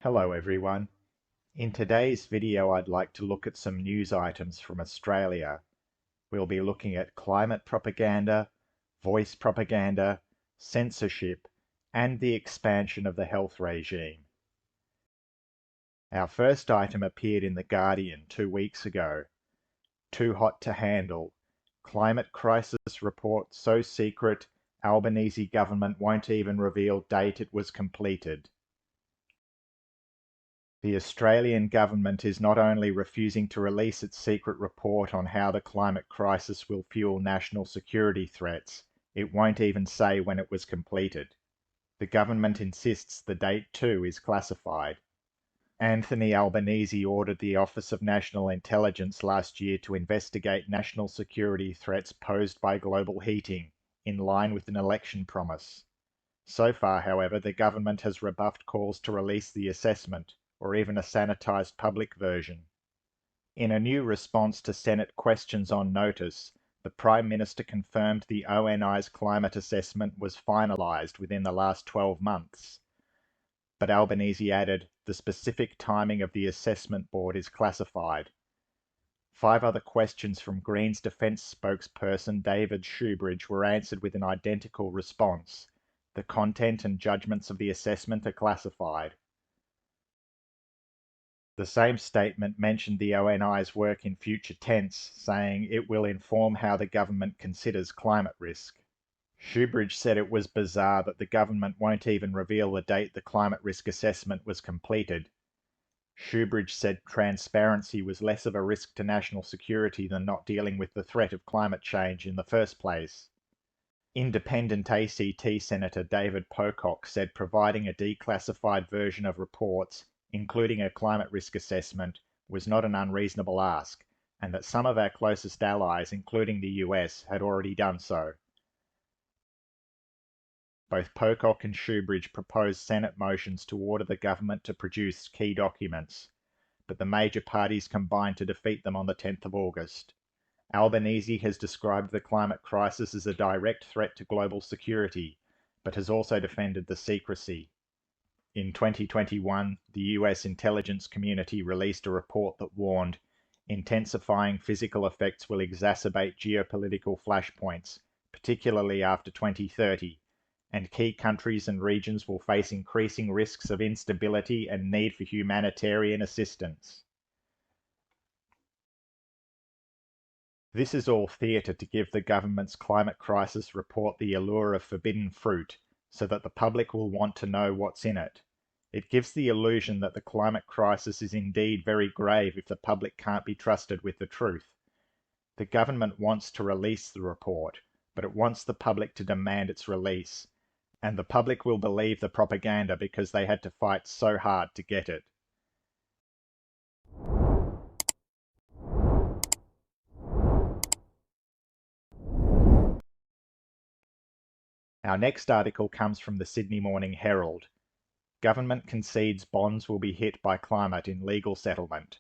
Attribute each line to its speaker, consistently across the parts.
Speaker 1: Hello everyone. In today's video I'd like to look at some news items from Australia. We'll be looking at climate propaganda, voice propaganda, censorship, and the expansion of the health regime. Our first item appeared in The Guardian 2 weeks ago. Too hot to handle. Climate crisis report so secret, Albanese government won't even reveal date it was completed. The Australian government is not only refusing to release its secret report on how the climate crisis will fuel national security threats, it won't even say when it was completed. The government insists the date too is classified. Anthony Albanese ordered the Office of National Intelligence last year to investigate national security threats posed by global heating, in line with an election promise. So far, however, the government has rebuffed calls to release the assessment, or even a sanitized public version. In a new response to Senate questions on notice, the Prime Minister confirmed the ONI's climate assessment was finalized within the last 12 months. But Albanese added, the specific timing of the assessment board is classified. 5 other questions from Greens Defence spokesperson David Shoebridge were answered with an identical response. The content and judgments of the assessment are classified. The same statement mentioned the ONI's work in future tense, saying it will inform how the government considers climate risk. Shoebridge said it was bizarre that the government won't even reveal the date the climate risk assessment was completed. Shoebridge said transparency was less of a risk to national security than not dealing with the threat of climate change in the first place. Independent ACT Senator David Pocock said providing a declassified version of reports, including a climate risk assessment, was not an unreasonable ask, and that some of our closest allies, including the US, had already done so. Both Pocock and Shoebridge proposed Senate motions to order the government to produce key documents, but the major parties combined to defeat them on the 10th of August. Albanese has described the climate crisis as a direct threat to global security, but has also defended the secrecy. In 2021, the US intelligence community released a report that warned, intensifying physical effects will exacerbate geopolitical flashpoints, particularly after 2030, and key countries and regions will face increasing risks of instability and need for humanitarian assistance. This is all theatre to give the government's climate crisis report the allure of forbidden fruit, so that the public will want to know what's in it. It gives the illusion that the climate crisis is indeed very grave if the public can't be trusted with the truth. The government wants to release the report, but it wants the public to demand its release, and the public will believe the propaganda because they had to fight so hard to get it. Our next article comes from the Sydney Morning Herald. Government concedes bonds will be hit by climate in legal settlement.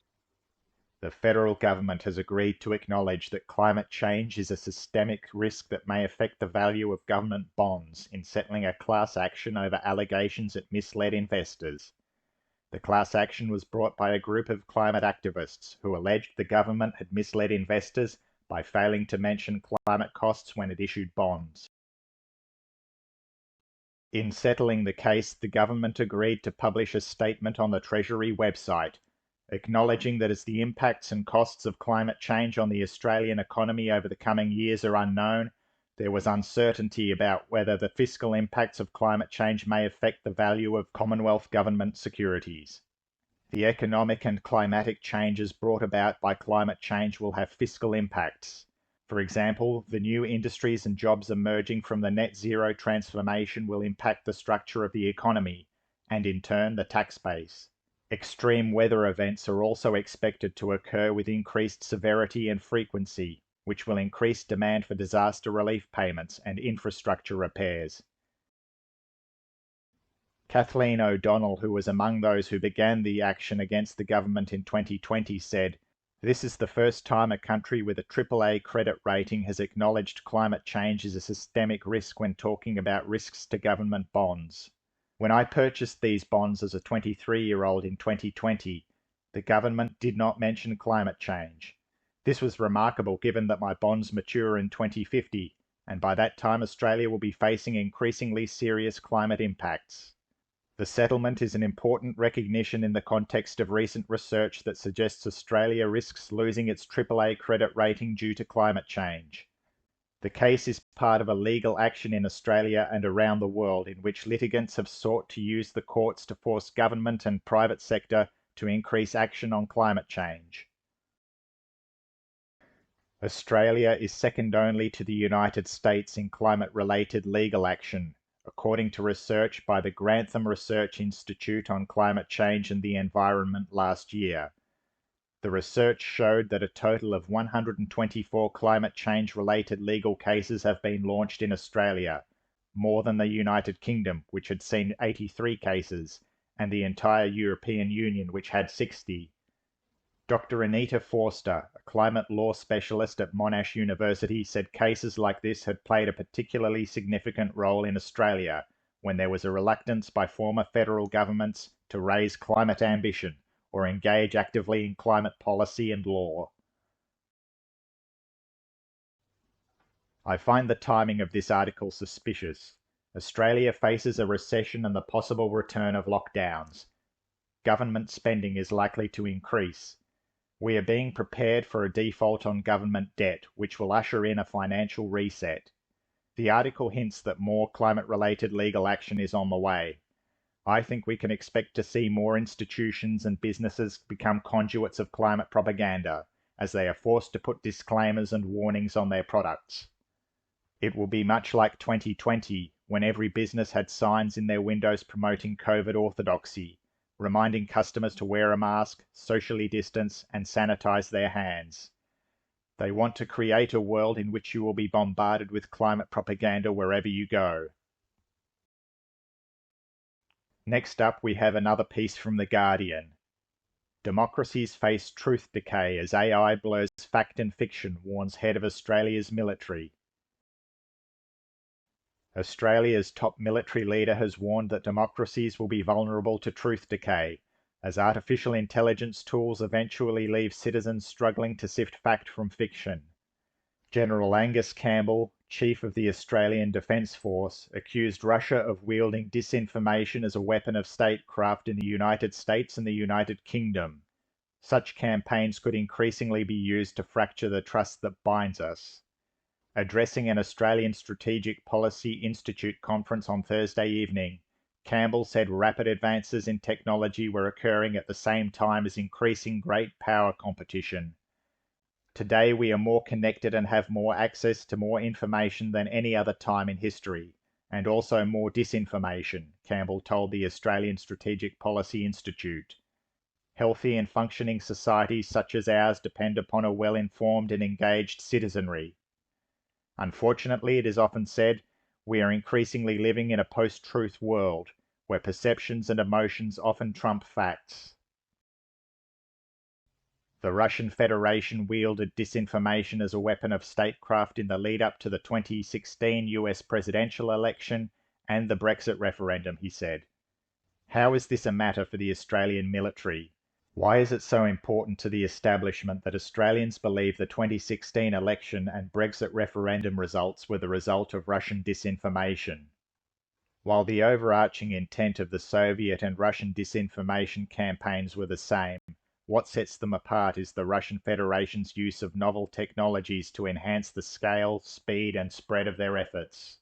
Speaker 1: The federal government has agreed to acknowledge that climate change is a systemic risk that may affect the value of government bonds in settling a class action over allegations it misled investors. The class action was brought by a group of climate activists who alleged the government had misled investors by failing to mention climate costs when it issued bonds. In settling the case, the government agreed to publish a statement on the Treasury website, acknowledging that as the impacts and costs of climate change on the Australian economy over the coming years are unknown, there was uncertainty about whether the fiscal impacts of climate change may affect the value of Commonwealth government securities. The economic and climatic changes brought about by climate change will have fiscal impacts. For example, the new industries and jobs emerging from the net zero transformation will impact the structure of the economy, and in turn the tax base. Extreme weather events are also expected to occur with increased severity and frequency, which will increase demand for disaster relief payments and infrastructure repairs. Kathleen O'Donnell, who was among those who began the action against the government in 2020, said, "This is the first time a country with a AAA credit rating has acknowledged climate change is a systemic risk when talking about risks to government bonds." When I purchased these bonds as a 23-year-old in 2020, the government did not mention climate change. This was remarkable given that my bonds mature in 2050, and by that time Australia will be facing increasingly serious climate impacts. The settlement is an important recognition in the context of recent research that suggests Australia risks losing its AAA credit rating due to climate change. The case is part of a legal action in Australia and around the world in which litigants have sought to use the courts to force government and private sector to increase action on climate change. Australia is second only to the United States in climate-related legal action, according to research by the Grantham Research Institute on Climate Change and the Environment last year. The research showed that a total of 124 climate change-related legal cases have been launched in Australia, more than the United Kingdom, which had seen 83 cases, and the entire European Union, which had 60. Dr. Anita Forster, a climate law specialist at Monash University, said cases like this had played a particularly significant role in Australia when there was a reluctance by former federal governments to raise climate ambition or engage actively in climate policy and law. I find the timing of this article suspicious. Australia faces a recession and the possible return of lockdowns. Government spending is likely to increase. We are being prepared for a default on government debt, which will usher in a financial reset. The article hints that more climate-related legal action is on the way. I think we can expect to see more institutions and businesses become conduits of climate propaganda, as they are forced to put disclaimers and warnings on their products. It will be much like 2020, when every business had signs in their windows promoting COVID orthodoxy, reminding customers to wear a mask, socially distance, and sanitize their hands. They want to create a world in which you will be bombarded with climate propaganda wherever you go. Next up, we have another piece from The Guardian. Democracies face truth decay as AI blurs fact and fiction, warns head of Australia's military. Australia's top military leader has warned that democracies will be vulnerable to truth decay, as artificial intelligence tools eventually leave citizens struggling to sift fact from fiction. General Angus Campbell, Chief of the Australian Defence Force, accused Russia of wielding disinformation as a weapon of statecraft in the United States and the United Kingdom. Such campaigns could increasingly be used to fracture the trust that binds us. Addressing an Australian Strategic Policy Institute conference on Thursday evening, Campbell said rapid advances in technology were occurring at the same time as increasing great power competition. Today we are more connected and have more access to more information than any other time in history, and also more disinformation, Campbell told the Australian Strategic Policy Institute. Healthy and functioning societies such as ours depend upon a well-informed and engaged citizenry. Unfortunately, it is often said, we are increasingly living in a post-truth world, where perceptions and emotions often trump facts. The Russian Federation wielded disinformation as a weapon of statecraft in the lead-up to the 2016 US presidential election and the Brexit referendum, he said. How is this a matter for the Australian military? Why is it so important to the establishment that Australians believe the 2016 election and Brexit referendum results were the result of Russian disinformation? While the overarching intent of the Soviet and Russian disinformation campaigns were the same, what sets them apart is the Russian Federation's use of novel technologies to enhance the scale, speed, and spread of their efforts.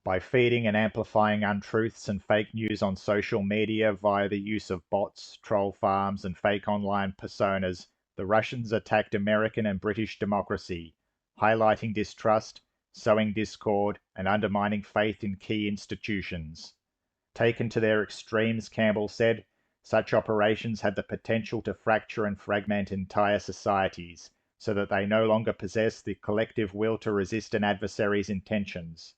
Speaker 1: By feeding and amplifying untruths and fake news on social media via the use of bots, troll farms, and fake online personas, the Russians attacked American and British democracy, highlighting distrust, sowing discord, and undermining faith in key institutions. Taken to their extremes, Campbell said, such operations had the potential to fracture and fragment entire societies, so that they no longer possess the collective will to resist an adversary's intentions.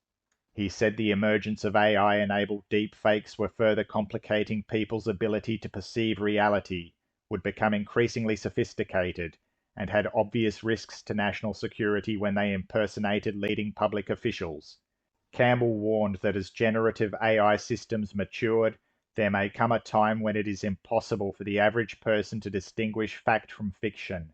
Speaker 1: He said the emergence of AI-enabled deepfakes were further complicating people's ability to perceive reality, would become increasingly sophisticated, and had obvious risks to national security when they impersonated leading public officials. Campbell warned that as generative AI systems matured, there may come a time when it is impossible for the average person to distinguish fact from fiction.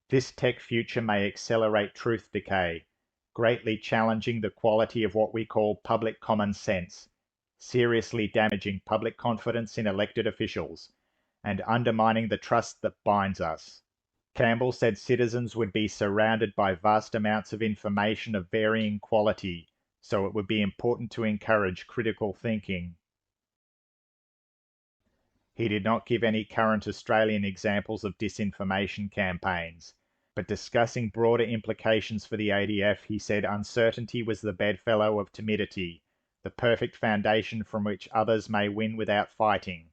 Speaker 1: This tech future may accelerate truth decay, greatly challenging the quality of what we call public common sense, seriously damaging public confidence in elected officials, and undermining the trust that binds us. Campbell said citizens would be surrounded by vast amounts of information of varying quality, so it would be important to encourage critical thinking. He did not give any current Australian examples of disinformation campaigns, but discussing broader implications for the ADF, he said uncertainty was the bedfellow of timidity, the perfect foundation from which others may win without fighting.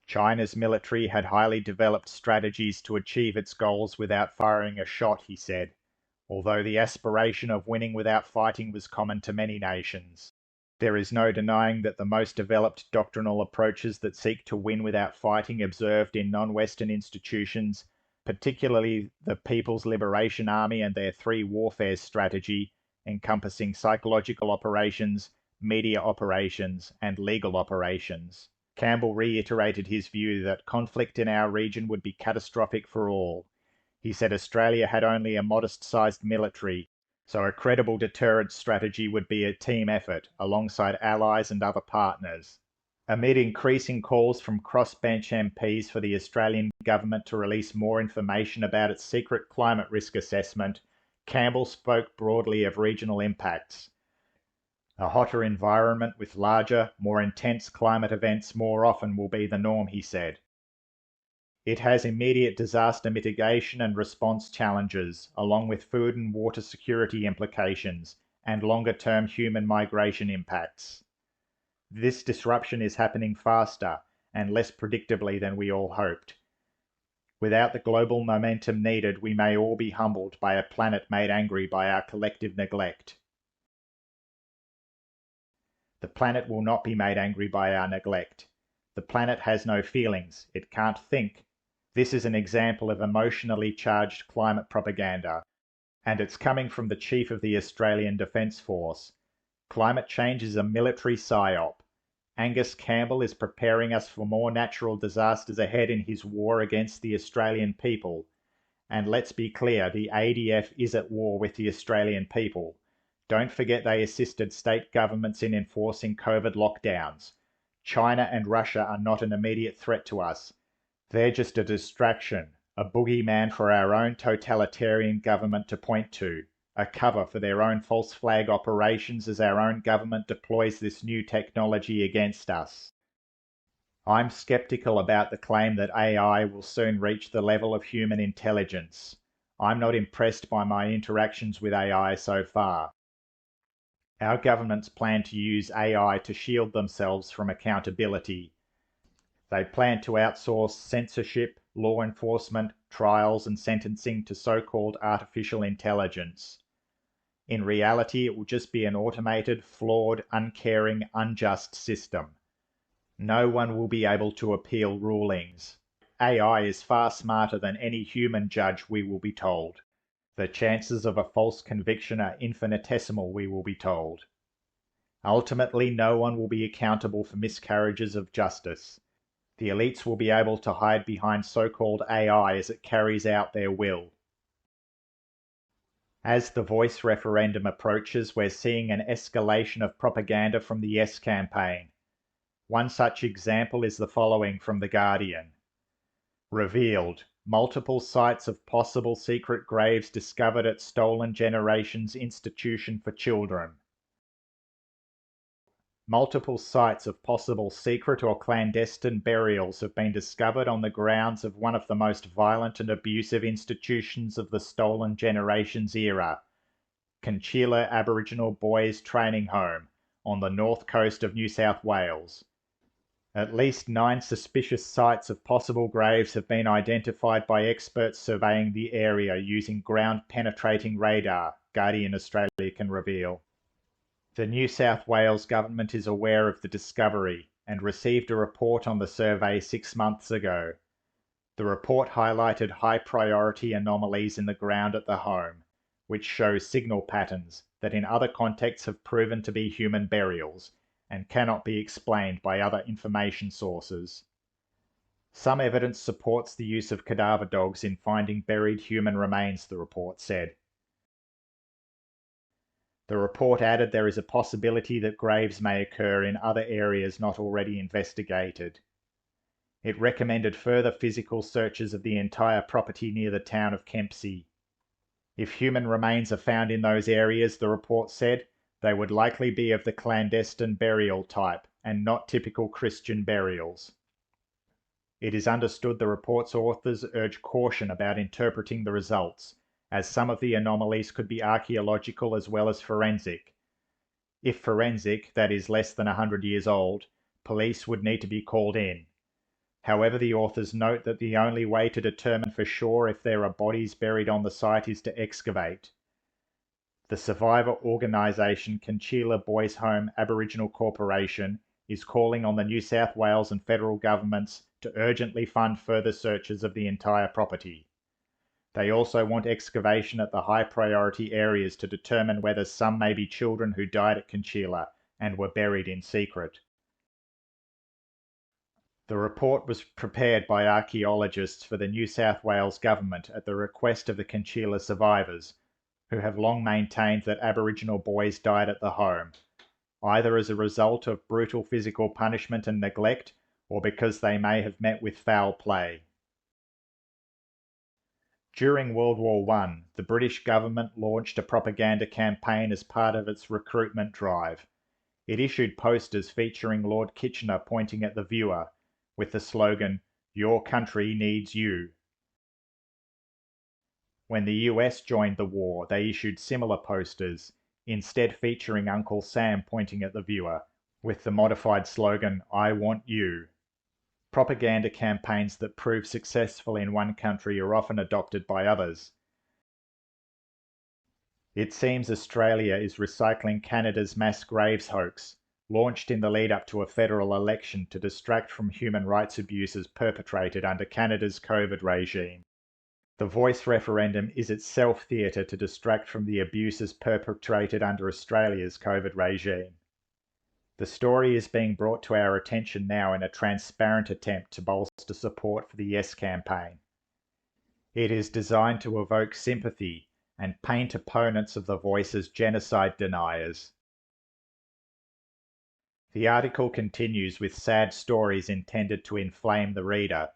Speaker 1: China's military had highly developed strategies to achieve its goals without firing a shot, he said, although the aspiration of winning without fighting was common to many nations. There is no denying that the most developed doctrinal approaches that seek to win without fighting observed in non-Western institutions, particularly the People's Liberation Army and their three warfare strategy, encompassing psychological operations, media operations, and legal operations. Campbell reiterated his view that conflict in our region would be catastrophic for all. He said Australia had only a modest-sized military, so a credible deterrence strategy would be a team effort alongside allies and other partners. Amid increasing calls from crossbench MPs for the Australian government to release more information about its secret climate risk assessment, Campbell spoke broadly of regional impacts. A hotter environment with larger, more intense climate events more often will be the norm, he said. It has immediate disaster mitigation and response challenges, along with food and water security implications, and longer-term human migration impacts. This disruption is happening faster and less predictably than we all hoped. Without the global momentum needed, we may all be humbled by a planet made angry by our collective neglect. The planet will not be made angry by our neglect. The planet has no feelings. It can't think. This is an example of emotionally charged climate propaganda, and it's coming from the Chief of the Australian Defence Force. Climate change is a military psyop. Angus Campbell is preparing us for more natural disasters ahead in his war against the Australian people. And let's be clear, the ADF is at war with the Australian people. Don't forget they assisted state governments in enforcing COVID lockdowns. China and Russia are not an immediate threat to us. They're just a distraction, a boogeyman for our own totalitarian government to point to, a cover for their own false flag operations as our own government deploys this new technology against us. I'm skeptical about the claim that AI will soon reach the level of human intelligence. I'm not impressed by my interactions with AI so far. Our governments plan to use AI to shield themselves from accountability. They plan to outsource censorship, law enforcement, trials and sentencing to so-called artificial intelligence. In reality, it will just be an automated, flawed, uncaring, unjust system. No one will be able to appeal rulings. AI is far smarter than any human judge, we will be told. The chances of a false conviction are infinitesimal, we will be told. Ultimately, no one will be accountable for miscarriages of justice. The elites will be able to hide behind so-called AI as it carries out their will. As the Voice referendum approaches, we're seeing an escalation of propaganda from the Yes campaign. One such example is the following from The Guardian. Revealed: multiple sites of possible secret graves discovered at Stolen Generations Institution for Children. Multiple sites of possible secret or clandestine burials have been discovered on the grounds of one of the most violent and abusive institutions of the Stolen Generations era, Conchila Aboriginal Boys Training Home, on the north coast of New South Wales. At least 9 suspicious sites of possible graves have been identified by experts surveying the area using ground-penetrating radar, Guardian Australia can reveal. The New South Wales government is aware of the discovery and received a report on the survey 6 months ago. The report highlighted high-priority anomalies in the ground at the home, which shows signal patterns that in other contexts have proven to be human burials and cannot be explained by other information sources. Some evidence supports the use of cadaver dogs in finding buried human remains, the report said. The report added there is a possibility that graves may occur in other areas not already investigated. It recommended further physical searches of the entire property near the town of Kempsey. If human remains are found in those areas, the report said, they would likely be of the clandestine burial type and not typical Christian burials. It is understood the report's authors urge caution about interpreting the results, as some of the anomalies could be archaeological as well as forensic. If forensic, that is less than 100 years old, police would need to be called in. However, the authors note that the only way to determine for sure if there are bodies buried on the site is to excavate. The survivor organisation Conchila Boys Home Aboriginal Corporation is calling on the New South Wales and federal governments to urgently fund further searches of the entire property. They also want excavation at the high priority areas to determine whether some may be children who died at Conchila and were buried in secret. The report was prepared by archaeologists for the New South Wales government at the request of the Conchila survivors, who have long maintained that Aboriginal boys died at the home, either as a result of brutal physical punishment and neglect or because they may have met with foul play. During World War I, the British government launched a propaganda campaign as part of its recruitment drive. It issued posters featuring Lord Kitchener pointing at the viewer, with the slogan, "Your country needs you." When the US joined the war, they issued similar posters, instead featuring Uncle Sam pointing at the viewer, with the modified slogan, "I want you." Propaganda campaigns that prove successful in one country are often adopted by others. It seems Australia is recycling Canada's mass graves hoax, launched in the lead-up to a federal election to distract from human rights abuses perpetrated under Canada's COVID regime. The Voice referendum is itself theatre to distract from the abuses perpetrated under Australia's COVID regime. The story is being brought to our attention now in a transparent attempt to bolster support for the Yes campaign. It is designed to evoke sympathy and paint opponents of the Voice as genocide deniers. The article continues with sad stories intended to inflame the reader.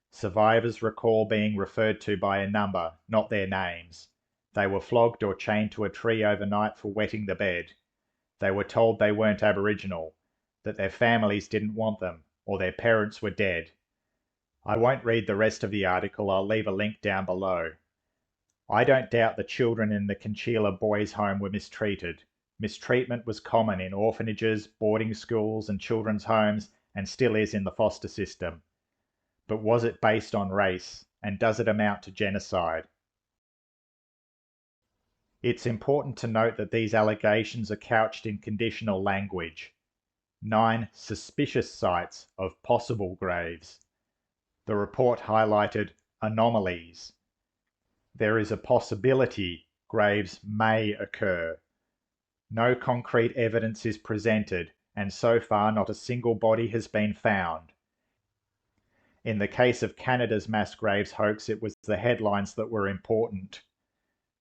Speaker 1: Survivors recall being referred to by a number, not their names. They were flogged or chained to a tree overnight for wetting the bed. They were told they weren't Aboriginal, that their families didn't want them, or their parents were dead. I won't read the rest of the article, I'll leave a link down below. I don't doubt the children in the Conchila Boys Home were mistreated. Mistreatment was common in orphanages, boarding schools and children's homes, and still is in the foster system. But was it based on race, and does it amount to genocide? It's important to note that these allegations are couched in conditional language. 9 suspicious sites of possible graves. The report highlighted anomalies. There is a possibility graves may occur. No concrete evidence is presented, and so far not a single body has been found. In the case of Canada's mass graves hoax, it was the headlines that were important.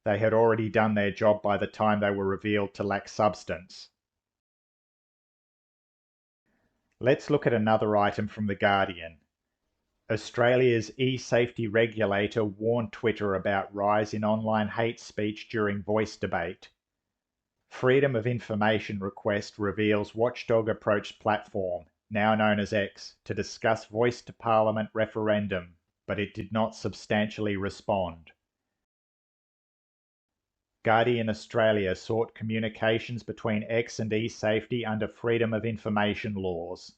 Speaker 1: They had already done their job by the time they were revealed to lack substance. Let's look at another item from The Guardian. Australia's e-safety regulator warned Twitter about rise in online hate speech during voice debate. Freedom of Information request reveals watchdog approached platform, now known as X, to discuss voice to Parliament referendum, but it did not substantially respond. Guardian Australia sought communications between X and eSafety under Freedom of Information laws.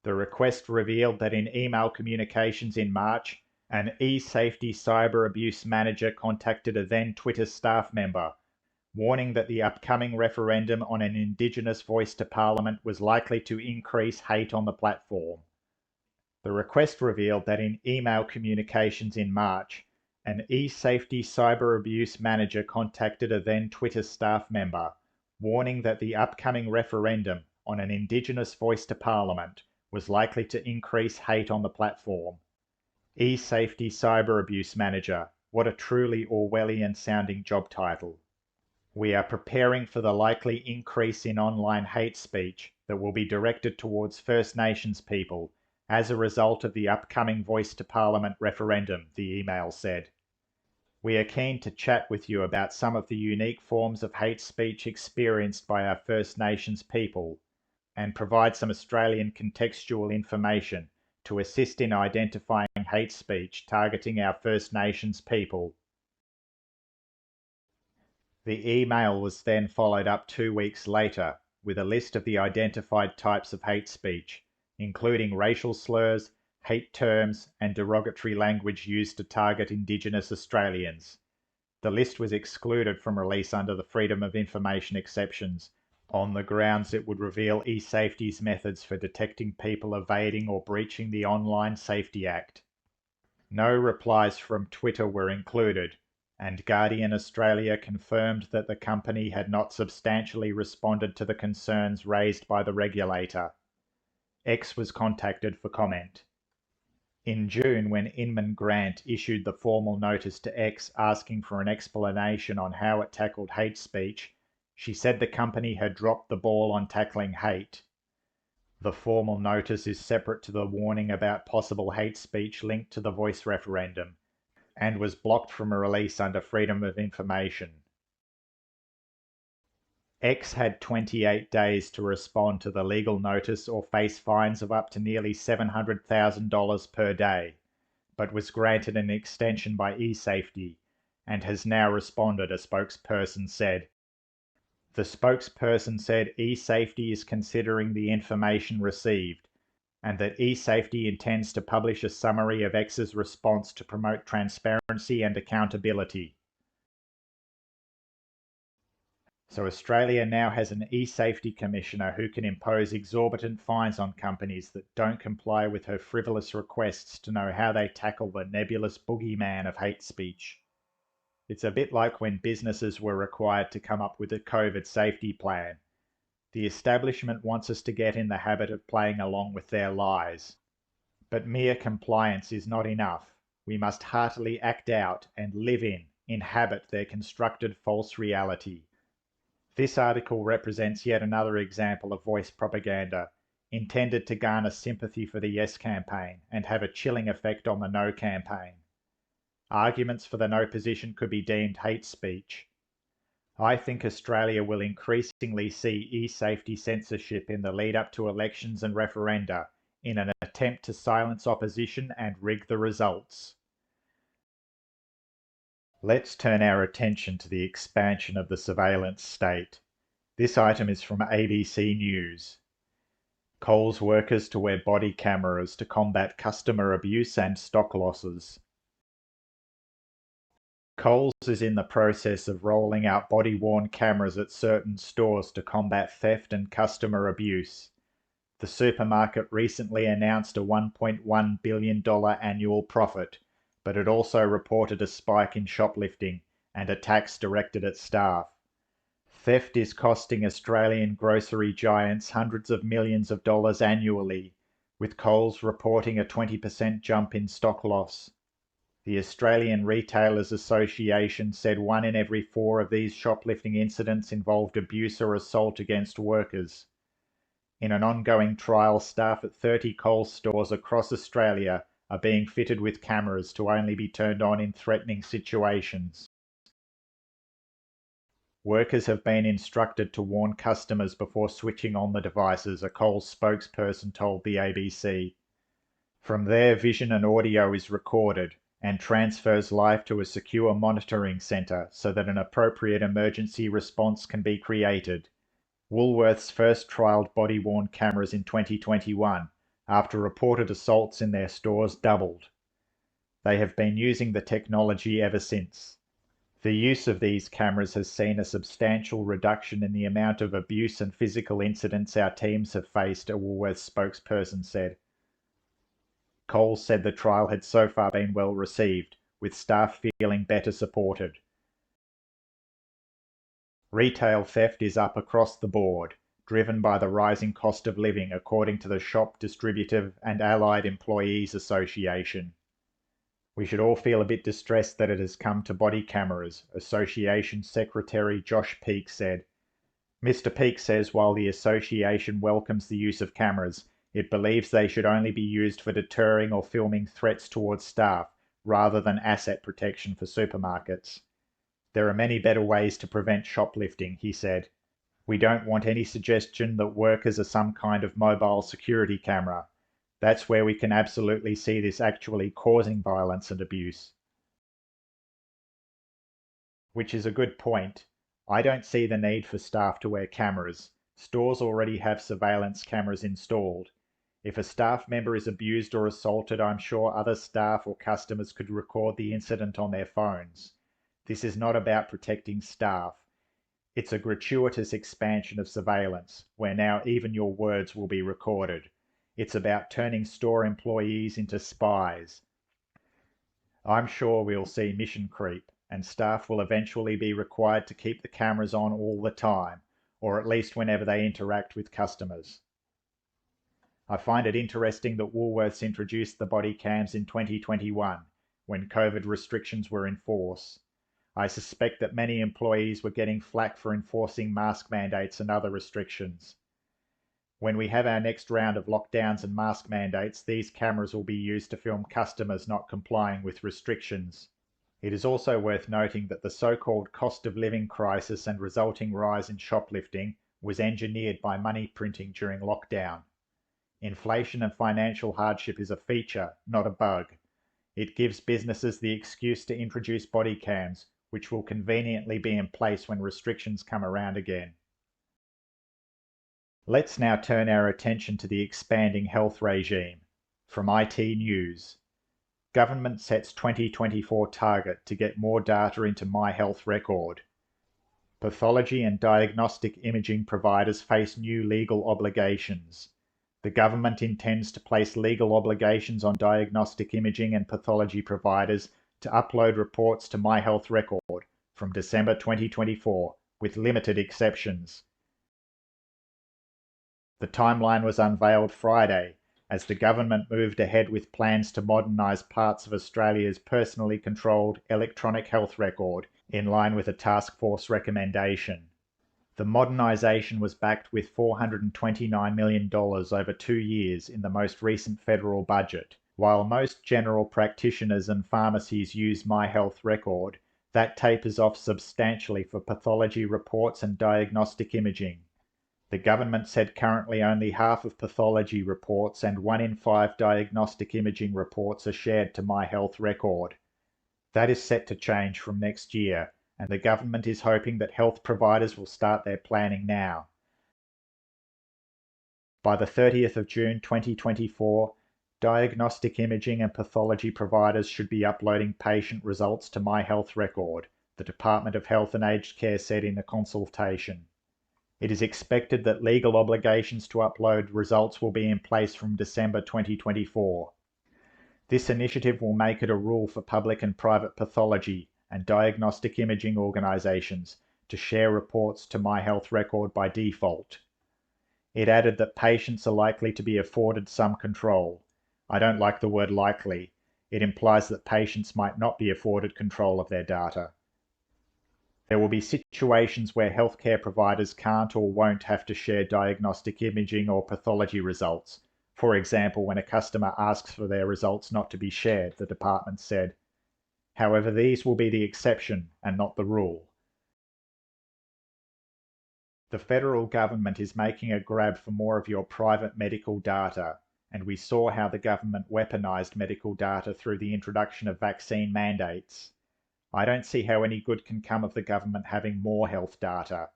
Speaker 1: The request revealed that in email communications in March, an eSafety cyber abuse manager contacted a then Twitter staff member, warning that the upcoming referendum on an Indigenous voice to Parliament was likely to increase hate on the platform. The request revealed that in email communications in March, An Esafety cyber abuse manager contacted a then Twitter staff member, warning that the upcoming referendum on an Indigenous voice to Parliament was likely to increase hate on the platform. Esafety cyber abuse manager, what a truly Orwellian-sounding job title. We are preparing for the likely increase in online hate speech that will be directed towards First Nations people as a result of the upcoming Voice to Parliament referendum, the email said. We are keen to chat with you about some of the unique forms of hate speech experienced by our First Nations people and provide some Australian contextual information to assist in identifying hate speech targeting our First Nations people. The email was then followed up 2 weeks later with a list of the identified types of hate speech, including racial slurs, hate terms, and derogatory language used to target Indigenous Australians. The list was excluded from release under the Freedom of Information exceptions, on the grounds it would reveal Esafety's methods for detecting people evading or breaching the Online Safety Act. No replies from Twitter were included, and Guardian Australia confirmed that the company had not substantially responded to the concerns raised by the regulator. X was contacted for comment. In June, when Inman Grant issued the formal notice to X asking for an explanation on how it tackled hate speech, she said the company had dropped the ball on tackling hate. The formal notice is separate to the warning about possible hate speech linked to the Voice referendum, and was blocked from a release under Freedom of Information. X had 28 days to respond to the legal notice or face fines of up to nearly $700,000 per day, but was granted an extension by Esafety and has now responded, a spokesperson said. The spokesperson said Esafety is considering the information received and that Esafety intends to publish a summary of X's response to promote transparency and accountability. So Australia now has an Esafety commissioner who can impose exorbitant fines on companies that don't comply with her frivolous requests to know how they tackle the nebulous boogeyman of hate speech. It's a bit like when businesses were required to come up with a COVID safety plan. The establishment wants us to get in the habit of playing along with their lies. But mere compliance is not enough. We must heartily act out and live inhabit their constructed false reality. This article represents yet another example of voice propaganda, intended to garner sympathy for the Yes campaign and have a chilling effect on the No campaign. Arguments for the No position could be deemed hate speech. I think Australia will increasingly see Esafety censorship in the lead up to elections and referenda in an attempt to silence opposition and rig the results. Let's turn our attention to the expansion of the surveillance state. This item is from ABC News. Coles workers to wear body cameras to combat customer abuse and stock losses. Coles is in the process of rolling out body-worn cameras at certain stores to combat theft and customer abuse. The supermarket recently announced a $1.1 billion annual profit, but it also reported a spike in shoplifting and attacks directed at staff. Theft is costing Australian grocery giants hundreds of millions of dollars annually, with Coles reporting a 20% jump in stock loss. The Australian Retailers Association said 1 in every 4 of these shoplifting incidents involved abuse or assault against workers. In an ongoing trial, staff at 30 Coles stores across Australia are being fitted with cameras to only be turned on in threatening situations. Workers have been instructed to warn customers before switching on the devices, a Coles spokesperson told the ABC. From there, vision and audio is recorded and transfers live to a secure monitoring centre so that an appropriate emergency response can be created. Woolworths first trialled body-worn cameras in 2021 after reported assaults in their stores doubled. They have been using the technology ever since. The use of these cameras has seen a substantial reduction in the amount of abuse and physical incidents our teams have faced, a Woolworths spokesperson said. Coles said the trial had so far been well received, with staff feeling better supported. Retail theft is up across the board, driven by the rising cost of living, according to the Shop Distributive and Allied Employees Association. We should all feel a bit distressed that it has come to body cameras, Association Secretary Josh Peake said. Mr. Peake says while the association welcomes the use of cameras, it believes they should only be used for deterring or filming threats towards staff, rather than asset protection for supermarkets. There are many better ways to prevent shoplifting, he said. We don't want any suggestion that workers are some kind of mobile security camera. That's where we can absolutely see this actually causing violence and abuse. Which is a good point. I don't see the need for staff to wear cameras. Stores already have surveillance cameras installed. If a staff member is abused or assaulted, I'm sure other staff or customers could record the incident on their phones. This is not about protecting staff. It's a gratuitous expansion of surveillance, where now even your words will be recorded. It's about turning store employees into spies. I'm sure we'll see mission creep, and staff will eventually be required to keep the cameras on all the time, or at least whenever they interact with customers. I find it interesting that Woolworths introduced the body cams in 2021, when COVID restrictions were in force. I suspect that many employees were getting flack for enforcing mask mandates and other restrictions. When we have our next round of lockdowns and mask mandates, these cameras will be used to film customers not complying with restrictions. It is also worth noting that the so-called cost of living crisis and resulting rise in shoplifting was engineered by money printing during lockdown. Inflation and financial hardship is a feature, not a bug. It gives businesses the excuse to introduce body cams, which will conveniently be in place when restrictions come around again. Let's now turn our attention to the expanding health regime. From IT News. Government sets 2024 target to get more data into My Health Record. Pathology and diagnostic imaging providers face new legal obligations. The government intends to place legal obligations on diagnostic imaging and pathology providers to upload reports to My Health Record from December 2024, with limited exceptions. The timeline was unveiled Friday, as the government moved ahead with plans to modernise parts of Australia's personally controlled electronic health record, in line with a task force recommendation. The modernisation was backed with $429 million over 2 years in the most recent federal budget. While most general practitioners and pharmacies use My Health Record, that tapers off substantially for pathology reports and diagnostic imaging. The government said currently only half of pathology reports and 1 in 5 diagnostic imaging reports are shared to My Health Record. That is set to change from next year, and the government is hoping that health providers will start their planning now. By the 30th of June 2024, diagnostic imaging and pathology providers should be uploading patient results to My Health Record, the Department of Health and Aged Care said in a consultation. It is expected that legal obligations to upload results will be in place from December 2024. This initiative will make it a rule for public and private pathology and diagnostic imaging organisations to share reports to My Health Record by default. It added that patients are likely to be afforded some control. I don't like the word likely. It implies that patients might not be afforded control of their data. There will be situations where healthcare providers can't or won't have to share diagnostic imaging or pathology results. For example, when a customer asks for their results not to be shared, the department said. However, these will be the exception and not the rule. The federal government is making a grab for more of your private medical data, and we saw how the government weaponized medical data through the introduction of vaccine mandates. I don't see how any good can come of the government having more health data.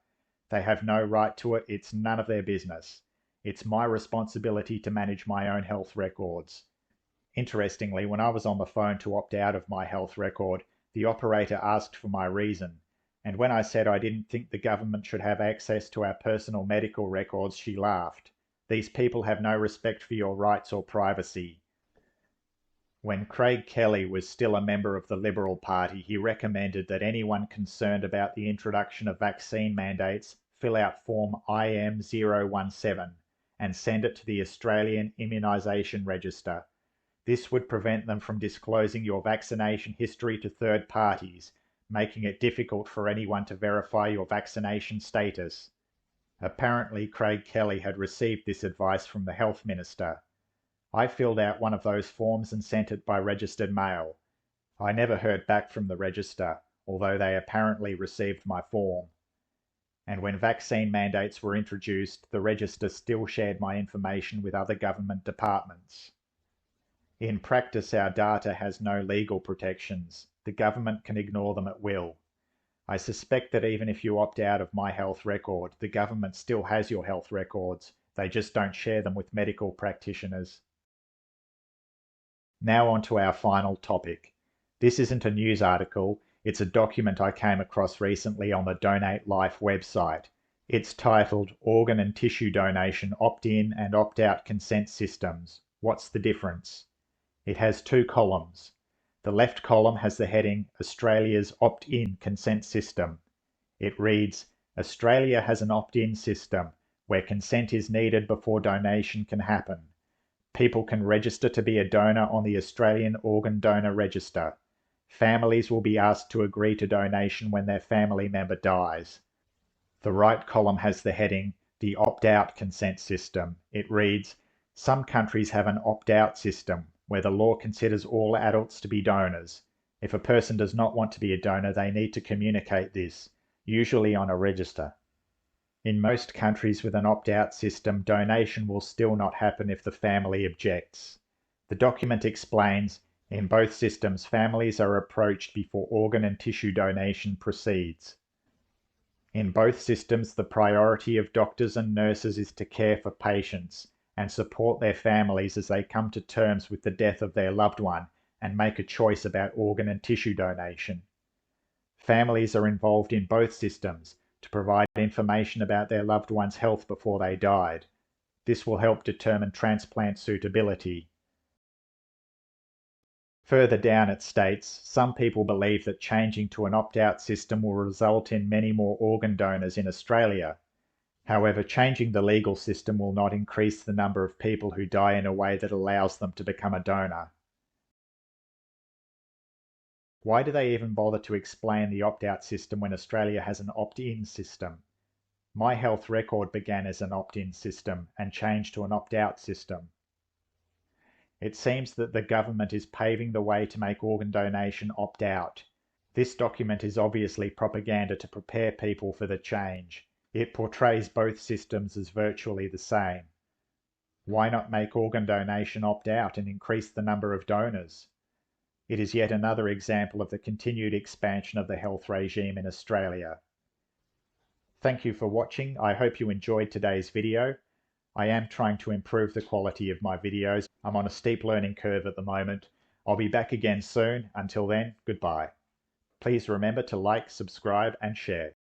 Speaker 1: They have no right to it, it's none of their business. It's my responsibility to manage my own health records. Interestingly, when I was on the phone to opt out of My Health Record, the operator asked for my reason, and when I said I didn't think the government should have access to our personal medical records, she laughed. These people have no respect for your rights or privacy. When Craig Kelly was still a member of the Liberal Party, he recommended that anyone concerned about the introduction of vaccine mandates fill out Form IM017 and send it to the Australian Immunisation Register. This would prevent them from disclosing your vaccination history to third parties, making it difficult for anyone to verify your vaccination status. Apparently, Craig Kelly had received this advice from the Health Minister. I filled out one of those forms and sent it by registered mail. I never heard back from the register, although they apparently received my form. And when vaccine mandates were introduced, the register still shared my information with other government departments. In practice, our data has no legal protections. The government can ignore them at will. I suspect that even if you opt out of my health record, the government still has your health records. They just don't share them with medical practitioners. Now on to our final topic. This isn't a news article, it's a document I came across recently on the Donate Life website. It's titled Organ and Tissue Donation Opt-in and Opt-out Consent Systems. What's the difference? It has two columns. The left column has the heading Australia's Opt-in Consent System. It reads, Australia has an opt-in system where consent is needed before donation can happen. People can register to be a donor on the Australian Organ Donor Register. Families will be asked to agree to donation when their family member dies. The right column has the heading, the opt-out consent system. It reads, some countries have an opt-out system where the law considers all adults to be donors. If a person does not want to be a donor, they need to communicate this, usually on a register. In most countries with an opt-out system, donation will still not happen if the family objects. The document explains, in both systems, families are approached before organ and tissue donation proceeds. In both systems, the priority of doctors and nurses is to care for patients and support their families as they come to terms with the death of their loved one and make a choice about organ and tissue donation. Families are involved in both systems to provide information about their loved one's health before they died. This will help determine transplant suitability. Further down it states, some people believe that changing to an opt-out system will result in many more organ donors in Australia. However, changing the legal system will not increase the number of people who die in a way that allows them to become a donor. Why do they even bother to explain the opt-out system when Australia has an opt-in system? My health record began as an opt-in system and changed to an opt-out system. It seems that the government is paving the way to make organ donation opt-out. This document is obviously propaganda to prepare people for the change. It portrays both systems as virtually the same. Why not make organ donation opt-out and increase the number of donors? It is yet another example of the continued expansion of the health regime in Australia. Thank you for watching. I hope you enjoyed today's video. I am trying to improve the quality of my videos. I'm on a steep learning curve at the moment. I'll be back again soon. Until then, goodbye. Please remember to like, subscribe and share.